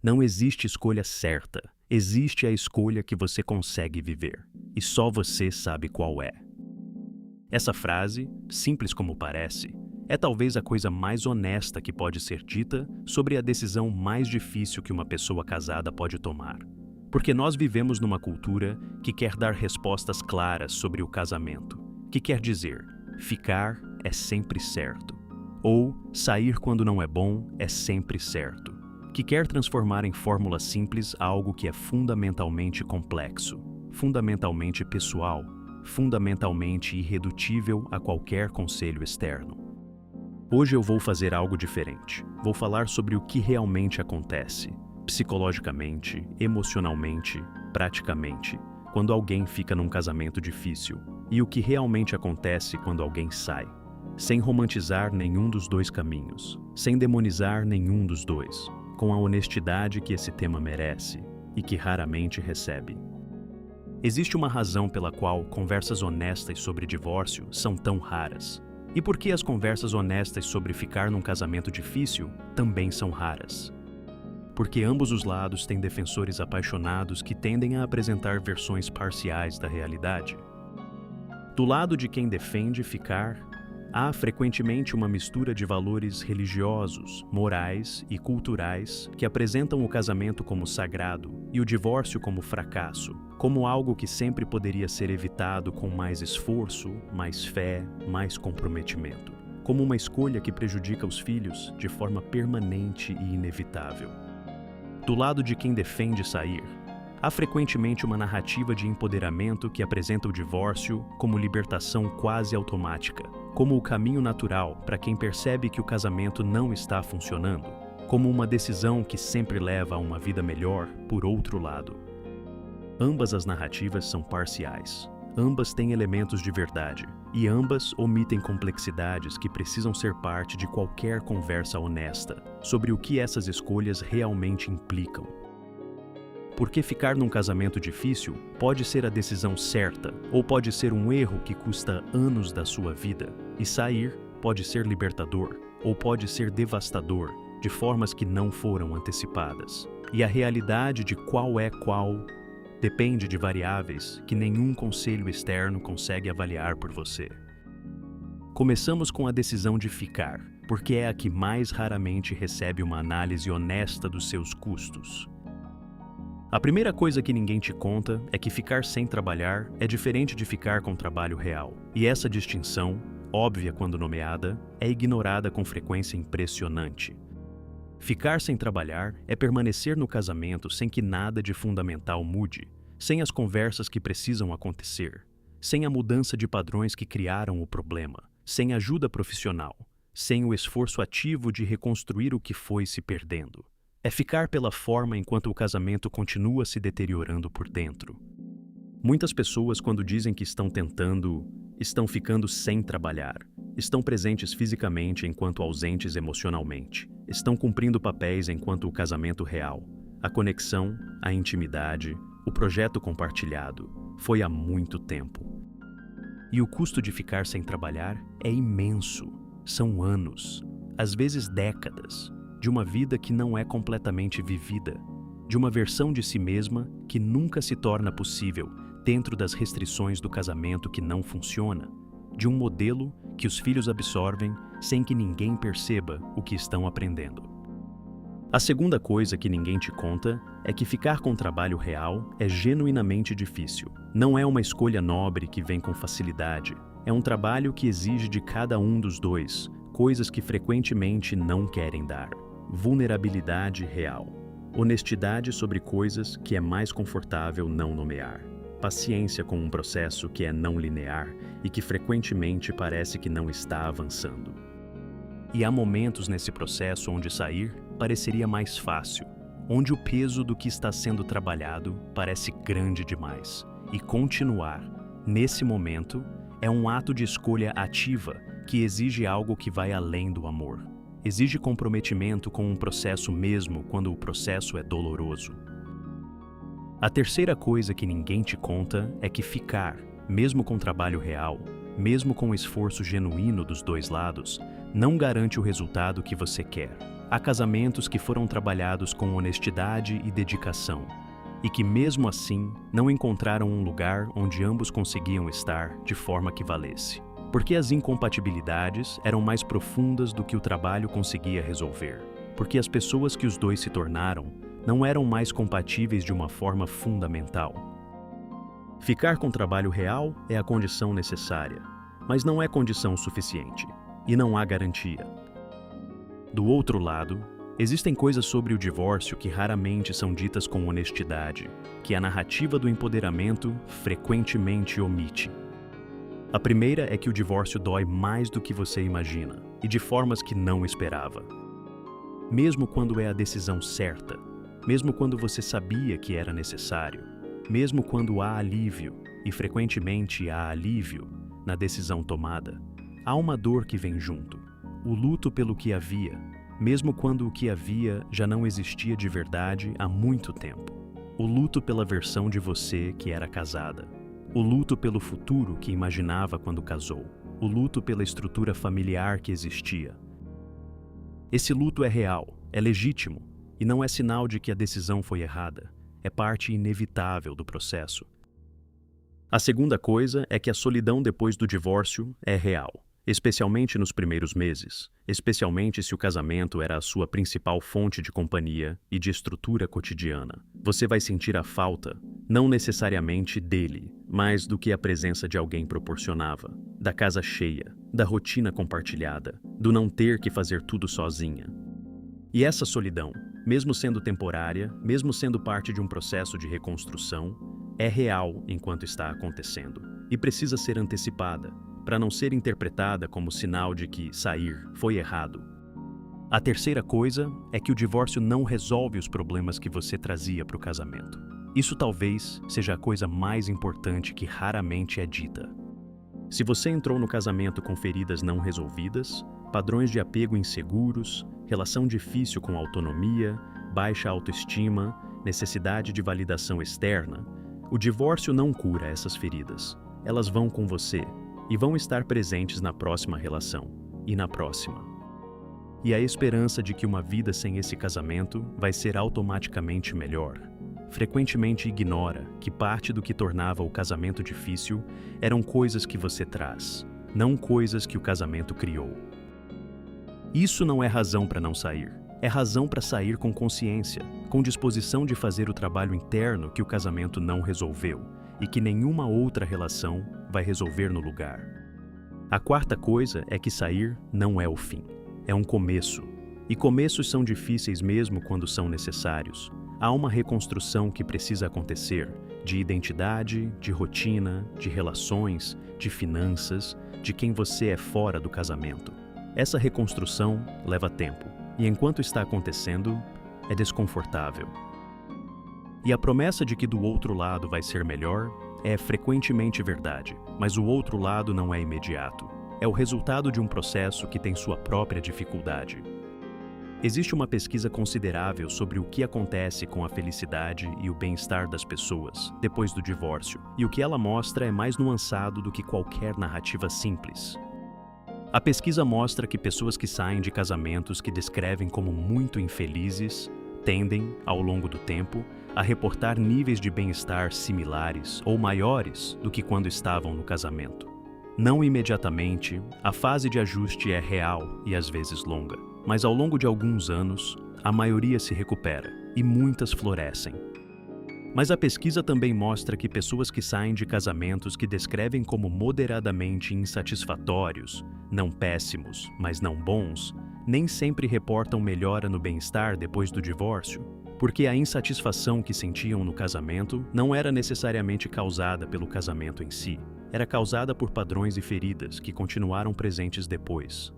Não existe escolha certa, existe a escolha que você consegue viver, e só você sabe qual é. Essa frase, simples como parece, é talvez a coisa mais honesta que pode ser dita sobre a decisão mais difícil que uma pessoa casada pode tomar. Porque nós vivemos numa cultura que quer dar respostas claras sobre o casamento, que quer dizer, ficar é sempre certo, ou sair quando não é bom é sempre certo, que quer transformar em fórmula simples algo que é fundamentalmente complexo, fundamentalmente pessoal, fundamentalmente irredutível a qualquer conselho externo. Hoje eu vou fazer algo diferente. Vou falar sobre o que realmente acontece, psicologicamente, emocionalmente, praticamente, quando alguém fica num casamento difícil, e o que realmente acontece quando alguém sai, sem romantizar nenhum dos dois caminhos, sem demonizar nenhum dos dois, com a honestidade que esse tema merece e que raramente recebe. Existe uma razão pela qual conversas honestas sobre divórcio são tão raras. E por que as conversas honestas sobre ficar num casamento difícil também são raras? Porque ambos os lados têm defensores apaixonados que tendem a apresentar versões parciais da realidade. Do lado de quem defende ficar, há frequentemente uma mistura de valores religiosos, morais e culturais que apresentam o casamento como sagrado e o divórcio como fracasso, como algo que sempre poderia ser evitado com mais esforço, mais fé, mais comprometimento, como uma escolha que prejudica os filhos de forma permanente e inevitável. Do lado de quem defende sair, há frequentemente uma narrativa de empoderamento que apresenta o divórcio como libertação quase automática, como o caminho natural para quem percebe que o casamento não está funcionando, como uma decisão que sempre leva a uma vida melhor por outro lado. Ambas as narrativas são parciais, ambas têm elementos de verdade, e ambas omitem complexidades que precisam ser parte de qualquer conversa honesta sobre o que essas escolhas realmente implicam. Porque ficar num casamento difícil pode ser a decisão certa, ou pode ser um erro que custa anos da sua vida, e sair pode ser libertador, ou pode ser devastador, de formas que não foram antecipadas. E a realidade de qual é qual depende de variáveis que nenhum conselho externo consegue avaliar por você. Começamos com a decisão de ficar, porque é a que mais raramente recebe uma análise honesta dos seus custos. A primeira coisa que ninguém te conta é que ficar sem trabalhar é diferente de ficar com trabalho real. E essa distinção, óbvia quando nomeada, é ignorada com frequência impressionante. Ficar sem trabalhar é permanecer no casamento sem que nada de fundamental mude, sem as conversas que precisam acontecer, sem a mudança de padrões que criaram o problema, sem ajuda profissional, sem o esforço ativo de reconstruir o que foi se perdendo. É ficar pela forma enquanto o casamento continua se deteriorando por dentro. Muitas pessoas, quando dizem que estão ficando sem trabalhar, estão presentes fisicamente enquanto ausentes emocionalmente, estão cumprindo papéis enquanto o casamento real, a conexão, a intimidade, o projeto compartilhado, foi há muito tempo. E o custo de ficar sem trabalhar é imenso. São anos, às vezes décadas, de uma vida que não é completamente vivida, de uma versão de si mesma que nunca se torna possível dentro das restrições do casamento que não funciona, de um modelo que os filhos absorvem sem que ninguém perceba o que estão aprendendo. A segunda coisa que ninguém te conta é que ficar com trabalho real é genuinamente difícil. Não é uma escolha nobre que vem com facilidade. É um trabalho que exige de cada um dos dois coisas que frequentemente não querem dar. Vulnerabilidade real. Honestidade sobre coisas que é mais confortável não nomear. Paciência com um processo que é não linear e que frequentemente parece que não está avançando. E há momentos nesse processo onde sair pareceria mais fácil, onde o peso do que está sendo trabalhado parece grande demais. E continuar, nesse momento, é um ato de escolha ativa que exige algo que vai além do amor. Exige comprometimento com um processo mesmo quando o processo é doloroso. A terceira coisa que ninguém te conta é que ficar, mesmo com trabalho real, mesmo com esforço genuíno dos dois lados, não garante o resultado que você quer. Há casamentos que foram trabalhados com honestidade e dedicação, e que mesmo assim não encontraram um lugar onde ambos conseguiam estar de forma que valesse. Porque as incompatibilidades eram mais profundas do que o trabalho conseguia resolver. Porque as pessoas que os dois se tornaram não eram mais compatíveis de uma forma fundamental. Ficar com trabalho real é a condição necessária, mas não é condição suficiente, e não há garantia. Do outro lado, existem coisas sobre o divórcio que raramente são ditas com honestidade, que a narrativa do empoderamento frequentemente omite. A primeira é que o divórcio dói mais do que você imagina, e de formas que não esperava. Mesmo quando é a decisão certa, mesmo quando você sabia que era necessário, mesmo quando há alívio, e frequentemente há alívio, na decisão tomada, há uma dor que vem junto, o luto pelo que havia, mesmo quando o que havia já não existia de verdade há muito tempo. O luto pela versão de você que era casada. O luto pelo futuro que imaginava quando casou. O luto pela estrutura familiar que existia. Esse luto é real, é legítimo, e não é sinal de que a decisão foi errada. É parte inevitável do processo. A segunda coisa é que a solidão depois do divórcio é real, especialmente nos primeiros meses, especialmente se o casamento era a sua principal fonte de companhia e de estrutura cotidiana. Você vai sentir a falta, não necessariamente dele, mas do que a presença de alguém proporcionava, da casa cheia, da rotina compartilhada, do não ter que fazer tudo sozinha. E essa solidão, mesmo sendo temporária, mesmo sendo parte de um processo de reconstrução, é real enquanto está acontecendo e precisa ser antecipada, para não ser interpretada como sinal de que sair foi errado. A terceira coisa é que o divórcio não resolve os problemas que você trazia para o casamento. Isso talvez seja a coisa mais importante que raramente é dita. Se você entrou no casamento com feridas não resolvidas, padrões de apego inseguros, relação difícil com autonomia, baixa autoestima, necessidade de validação externa, o divórcio não cura essas feridas. Elas vão com você e vão estar presentes na próxima relação e na próxima. E a esperança de que uma vida sem esse casamento vai ser automaticamente melhor frequentemente ignora que parte do que tornava o casamento difícil eram coisas que você traz, não coisas que o casamento criou. Isso não é razão para não sair. É razão para sair com consciência, com disposição de fazer o trabalho interno que o casamento não resolveu e que nenhuma outra relação vai resolver no lugar. A quarta coisa é que sair não é o fim, é um começo. E começos são difíceis mesmo quando são necessários. Há uma reconstrução que precisa acontecer, de identidade, de rotina, de relações, de finanças, de quem você é fora do casamento. Essa reconstrução leva tempo, e enquanto está acontecendo, é desconfortável. E a promessa de que do outro lado vai ser melhor é frequentemente verdade, mas o outro lado não é imediato. É o resultado de um processo que tem sua própria dificuldade. Existe uma pesquisa considerável sobre o que acontece com a felicidade e o bem-estar das pessoas depois do divórcio, e o que ela mostra é mais nuançado do que qualquer narrativa simples. A pesquisa mostra que pessoas que saem de casamentos que descrevem como muito infelizes tendem, ao longo do tempo, a reportar níveis de bem-estar similares ou maiores do que quando estavam no casamento. Não imediatamente, a fase de ajuste é real e às vezes longa, mas ao longo de alguns anos, a maioria se recupera e muitas florescem. Mas a pesquisa também mostra que pessoas que saem de casamentos que descrevem como moderadamente insatisfatórios, não péssimos, mas não bons, nem sempre reportam melhora no bem-estar depois do divórcio, porque a insatisfação que sentiam no casamento não era necessariamente causada pelo casamento em si, era causada por padrões e feridas que continuaram presentes depois.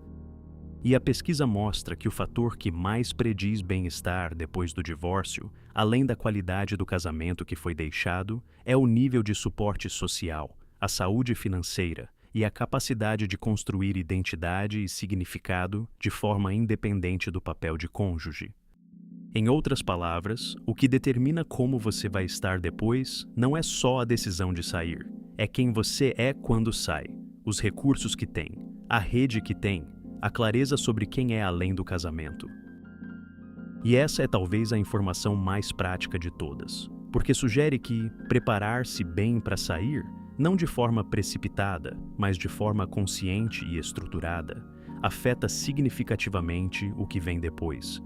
E a pesquisa mostra que o fator que mais prediz bem-estar depois do divórcio, além da qualidade do casamento que foi deixado, é o nível de suporte social, a saúde financeira e a capacidade de construir identidade e significado de forma independente do papel de cônjuge. Em outras palavras, o que determina como você vai estar depois não é só a decisão de sair, é quem você é quando sai, os recursos que tem, a rede que tem, a clareza sobre quem é além do casamento. E essa é talvez a informação mais prática de todas, porque sugere que preparar-se bem para sair, não de forma precipitada, mas de forma consciente e estruturada, afeta significativamente o que vem depois.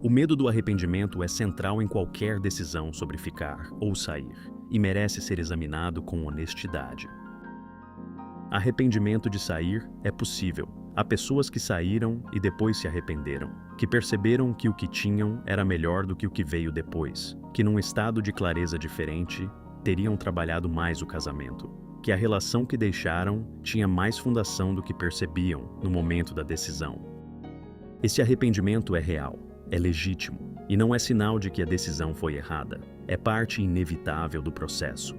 O medo do arrependimento é central em qualquer decisão sobre ficar ou sair e merece ser examinado com honestidade. Arrependimento de sair é possível. Há pessoas que saíram e depois se arrependeram, que perceberam que o que tinham era melhor do que o que veio depois, que num estado de clareza diferente, teriam trabalhado mais o casamento, que a relação que deixaram tinha mais fundação do que percebiam no momento da decisão. Esse arrependimento é real, é legítimo, e não é sinal de que a decisão foi errada, é parte inevitável do processo.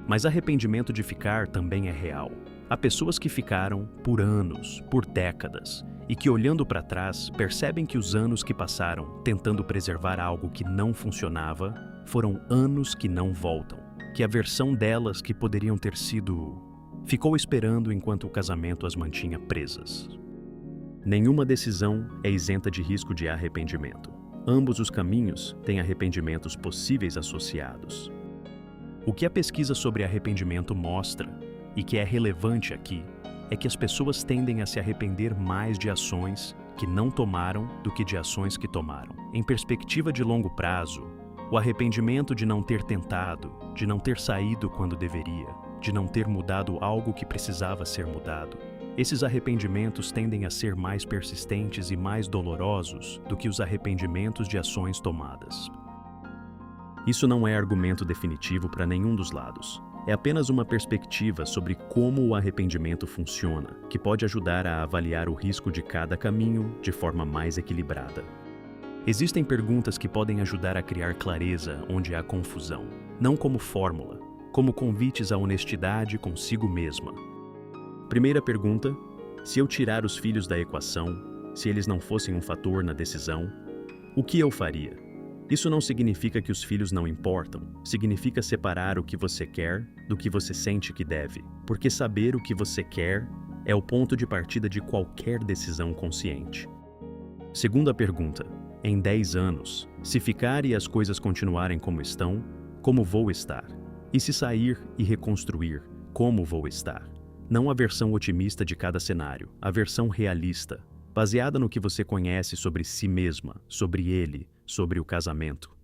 Mas arrependimento de ficar também é real. Há pessoas que ficaram por anos, por décadas, e que olhando para trás percebem que os anos que passaram tentando preservar algo que não funcionava foram anos que não voltam, que a versão delas que poderiam ter sido ficou esperando enquanto o casamento as mantinha presas. Nenhuma decisão é isenta de risco de arrependimento. Ambos os caminhos têm arrependimentos possíveis associados. O que a pesquisa sobre arrependimento mostra, e que é relevante aqui, é que as pessoas tendem a se arrepender mais de ações que não tomaram do que de ações que tomaram. Em perspectiva de longo prazo, o arrependimento de não ter tentado, de não ter saído quando deveria, de não ter mudado algo que precisava ser mudado, esses arrependimentos tendem a ser mais persistentes e mais dolorosos do que os arrependimentos de ações tomadas. Isso não é argumento definitivo para nenhum dos lados. É apenas uma perspectiva sobre como o arrependimento funciona, que pode ajudar a avaliar o risco de cada caminho de forma mais equilibrada. Existem perguntas que podem ajudar a criar clareza onde há confusão, não como fórmula, como convites à honestidade consigo mesma. Primeira pergunta: se eu tirar os filhos da equação, se eles não fossem um fator na decisão, o que eu faria? Isso não significa que os filhos não importam, significa separar o que você quer do que você sente que deve, porque saber o que você quer é o ponto de partida de qualquer decisão consciente. Segunda pergunta: em 10 anos, se ficar e as coisas continuarem como estão, como vou estar? E se sair e reconstruir, como vou estar? Não a versão otimista de cada cenário, a versão realista, baseada no que você conhece sobre si mesma, sobre ele, sobre o casamento.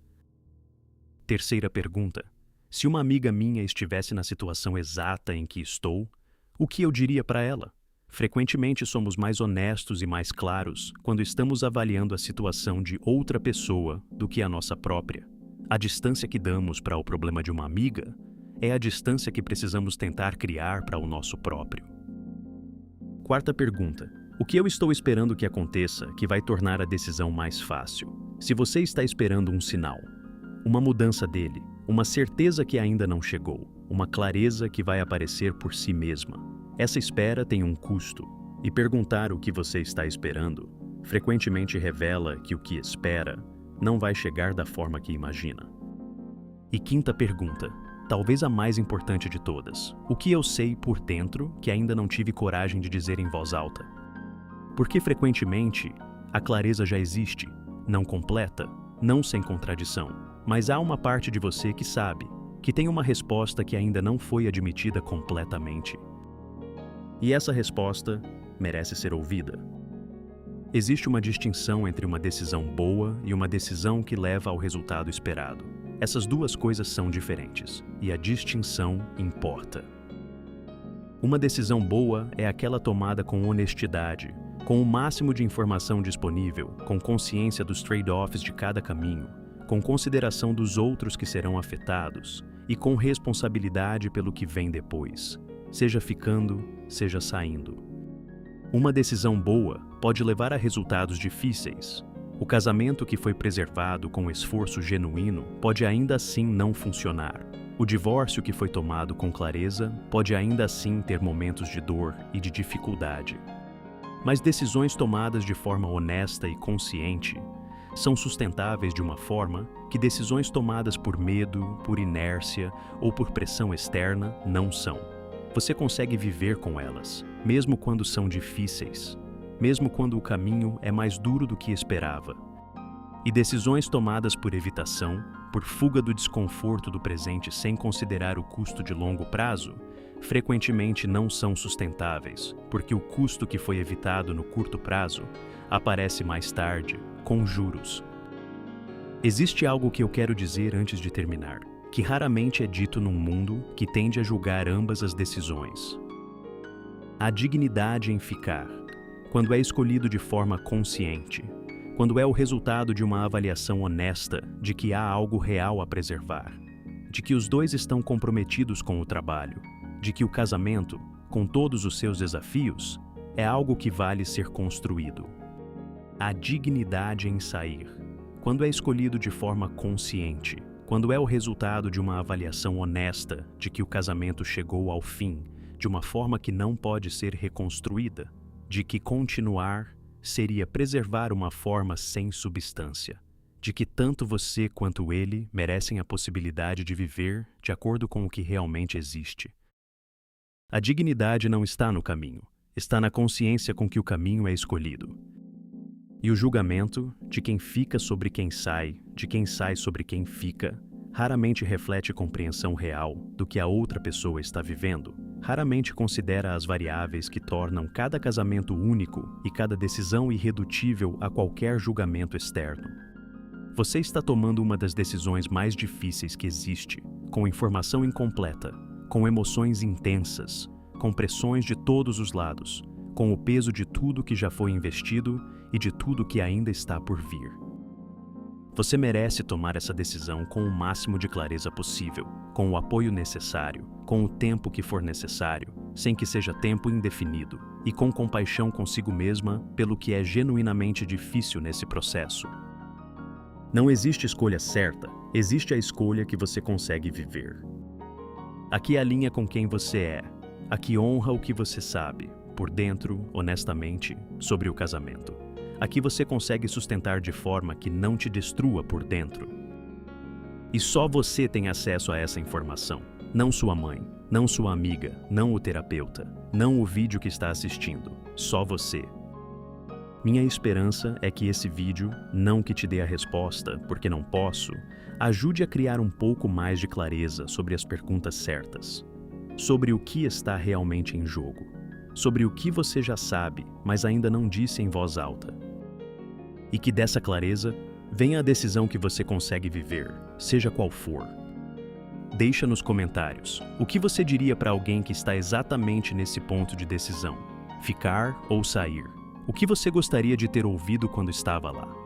Terceira pergunta: se uma amiga minha estivesse na situação exata em que estou, o que eu diria para ela? Frequentemente somos mais honestos e mais claros quando estamos avaliando a situação de outra pessoa do que a nossa própria. A distância que damos para o problema de uma amiga é a distância que precisamos tentar criar para o nosso próprio. Quarta pergunta: o que eu estou esperando que aconteça que vai tornar a decisão mais fácil? Se você está esperando um sinal, uma mudança dele, uma certeza que ainda não chegou, uma clareza que vai aparecer por si mesma, essa espera tem um custo, e perguntar o que você está esperando frequentemente revela que o que espera não vai chegar da forma que imagina. E quinta pergunta, talvez a mais importante de todas: o que eu sei por dentro que ainda não tive coragem de dizer em voz alta? Porque frequentemente a clareza já existe, não completa, não sem contradição, mas há uma parte de você que sabe, que tem uma resposta que ainda não foi admitida completamente. E essa resposta merece ser ouvida. Existe uma distinção entre uma decisão boa e uma decisão que leva ao resultado esperado. Essas duas coisas são diferentes, e a distinção importa. Uma decisão boa é aquela tomada com honestidade, com o máximo de informação disponível, com consciência dos trade-offs de cada caminho, com consideração dos outros que serão afetados e com responsabilidade pelo que vem depois, seja ficando, seja saindo. Uma decisão boa pode levar a resultados difíceis. O casamento que foi preservado com esforço genuíno pode ainda assim não funcionar. O divórcio que foi tomado com clareza pode ainda assim ter momentos de dor e de dificuldade. Mas decisões tomadas de forma honesta e consciente são sustentáveis de uma forma que decisões tomadas por medo, por inércia ou por pressão externa não são. Você consegue viver com elas, mesmo quando são difíceis. mesmo quando o caminho é mais duro do que esperava. E decisões tomadas por evitação, por fuga do desconforto do presente sem considerar o custo de longo prazo, frequentemente não são sustentáveis, porque o custo que foi evitado no curto prazo aparece mais tarde, com juros. Existe algo que eu quero dizer antes de terminar, que raramente é dito num mundo que tende a julgar ambas as decisões. A dignidade em ficar, quando é escolhido de forma consciente, quando é o resultado de uma avaliação honesta de que há algo real a preservar, de que os dois estão comprometidos com o trabalho, de que o casamento, com todos os seus desafios, é algo que vale ser construído. A dignidade em sair, quando é escolhido de forma consciente, quando é o resultado de uma avaliação honesta de que o casamento chegou ao fim de uma forma que não pode ser reconstruída, de que continuar seria preservar uma forma sem substância, de que tanto você quanto ele merecem a possibilidade de viver de acordo com o que realmente existe. A dignidade não está no caminho, está na consciência com que o caminho é escolhido. E o julgamento de quem fica sobre quem sai, de quem sai sobre quem fica, raramente reflete compreensão real do que a outra pessoa está vivendo, raramente considera as variáveis que tornam cada casamento único e cada decisão irredutível a qualquer julgamento externo. Você está tomando uma das decisões mais difíceis que existe, com informação incompleta, com emoções intensas, com pressões de todos os lados, com o peso de tudo que já foi investido e de tudo que ainda está por vir. Você merece tomar essa decisão com o máximo de clareza possível, com o apoio necessário, com o tempo que for necessário, sem que seja tempo indefinido, e com compaixão consigo mesma pelo que é genuinamente difícil nesse processo. Não existe escolha certa, existe a escolha que você consegue viver. Aqui alinha com quem você é, aqui honra o que você sabe, por dentro, honestamente, sobre o casamento. Aqui você consegue sustentar de forma que não te destrua por dentro. E só você tem acesso a essa informação. Não sua mãe, não sua amiga, não o terapeuta, não o vídeo que está assistindo. Só você. Minha esperança é que esse vídeo, não que te dê a resposta, porque não posso, ajude a criar um pouco mais de clareza sobre as perguntas certas. Sobre o que está realmente em jogo. Sobre o que você já sabe, mas ainda não disse em voz alta. E que dessa clareza venha a decisão que você consegue viver, seja qual for. Deixa nos comentários o que você diria para alguém que está exatamente nesse ponto de decisão, ficar ou sair. O que você gostaria de ter ouvido quando estava lá?